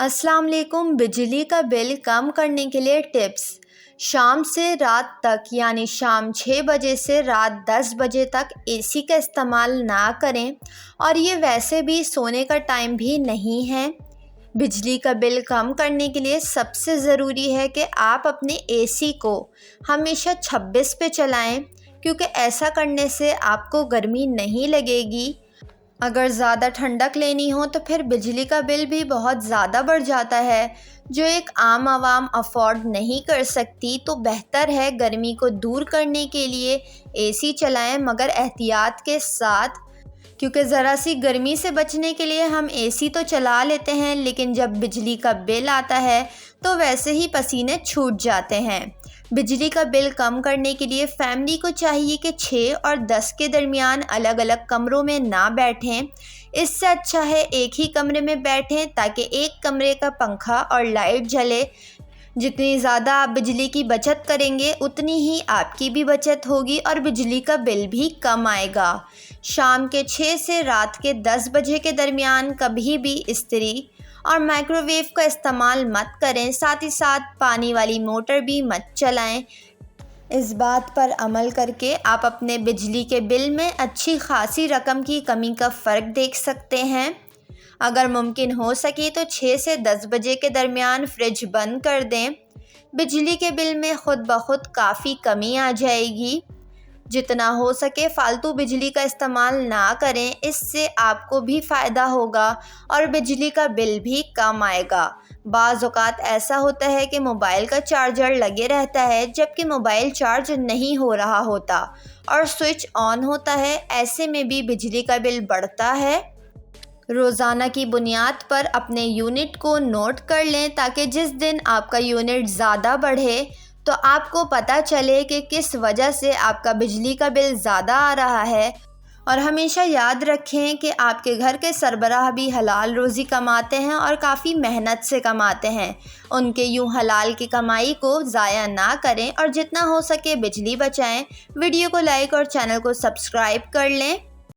अस्सलाम वालेकुम। बिजली का बिल कम करने के लिए टिप्स। शाम से रात तक यानी शाम 6 बजे से रात 10 बजे तक एसी का इस्तेमाल ना करें, और ये वैसे भी सोने का टाइम भी नहीं है। बिजली का बिल कम करने के लिए सबसे ज़रूरी है कि आप अपने एसी को हमेशा 26 पे चलाएं, क्योंकि ऐसा करने से आपको गर्मी नहीं लगेगी। अगर ज़्यादा ठंडक लेनी हो तो फिर बिजली का बिल भी बहुत ज़्यादा बढ़ जाता है, जो एक आम आवाम अफोर्ड नहीं कर सकती। तो बेहतर है गर्मी को दूर करने के लिए एसी चलाएं, मगर एहतियात के साथ, क्योंकि ज़रा सी गर्मी से बचने के लिए हम एसी तो चला लेते हैं, लेकिन जब बिजली का बिल आता है तो वैसे ही पसीने छूट जाते हैं। बिजली का बिल कम करने के लिए फैमिली को चाहिए कि 6 और 10 के दरमियान अलग अलग कमरों में ना बैठें। इससे अच्छा है एक ही कमरे में बैठें, ताकि एक कमरे का पंखा और लाइट जले। जितनी ज़्यादा आप बिजली की बचत करेंगे उतनी ही आपकी भी बचत होगी और बिजली का बिल भी कम आएगा। शाम के 6 से रात के 10 बजे के दरमियान कभी भी इस्त्री और माइक्रोवेव का इस्तेमाल मत करें। साथ ही साथ पानी वाली मोटर भी मत चलाएं। इस बात पर अमल करके आप अपने बिजली के बिल में अच्छी खासी रकम की कमी का फ़र्क देख सकते हैं। अगर मुमकिन हो सके तो 6 से 10 बजे के दरमियान फ्रिज बंद कर दें। बिजली के बिल में खुद ब खुद काफ़ी कमी आ जाएगी। जितना हो सके फ़ालतू बिजली का इस्तेमाल ना करें, इससे आपको भी फ़ायदा होगा और बिजली का बिल भी कम आएगा। बाज़ औक़ात ऐसा होता है कि मोबाइल का चार्जर लगे रहता है, जबकि मोबाइल चार्ज नहीं हो रहा होता और स्विच ऑन होता है। ऐसे में भी बिजली का बिल बढ़ता है। रोज़ाना की बुनियाद पर अपने यूनिट को नोट कर लें, ताकि जिस दिन आपका यूनिट ज़्यादा बढ़े तो आपको पता चले कि किस वजह से आपका बिजली का बिल ज़्यादा आ रहा है। और हमेशा याद रखें कि आपके घर के सरबराह भी हलाल रोज़ी कमाते हैं और काफ़ी मेहनत से कमाते हैं। उनके यूँ हलाल की कमाई को ज़ाया ना करें और जितना हो सके बिजली बचाएं। वीडियो को लाइक और चैनल को सब्सक्राइब कर लें।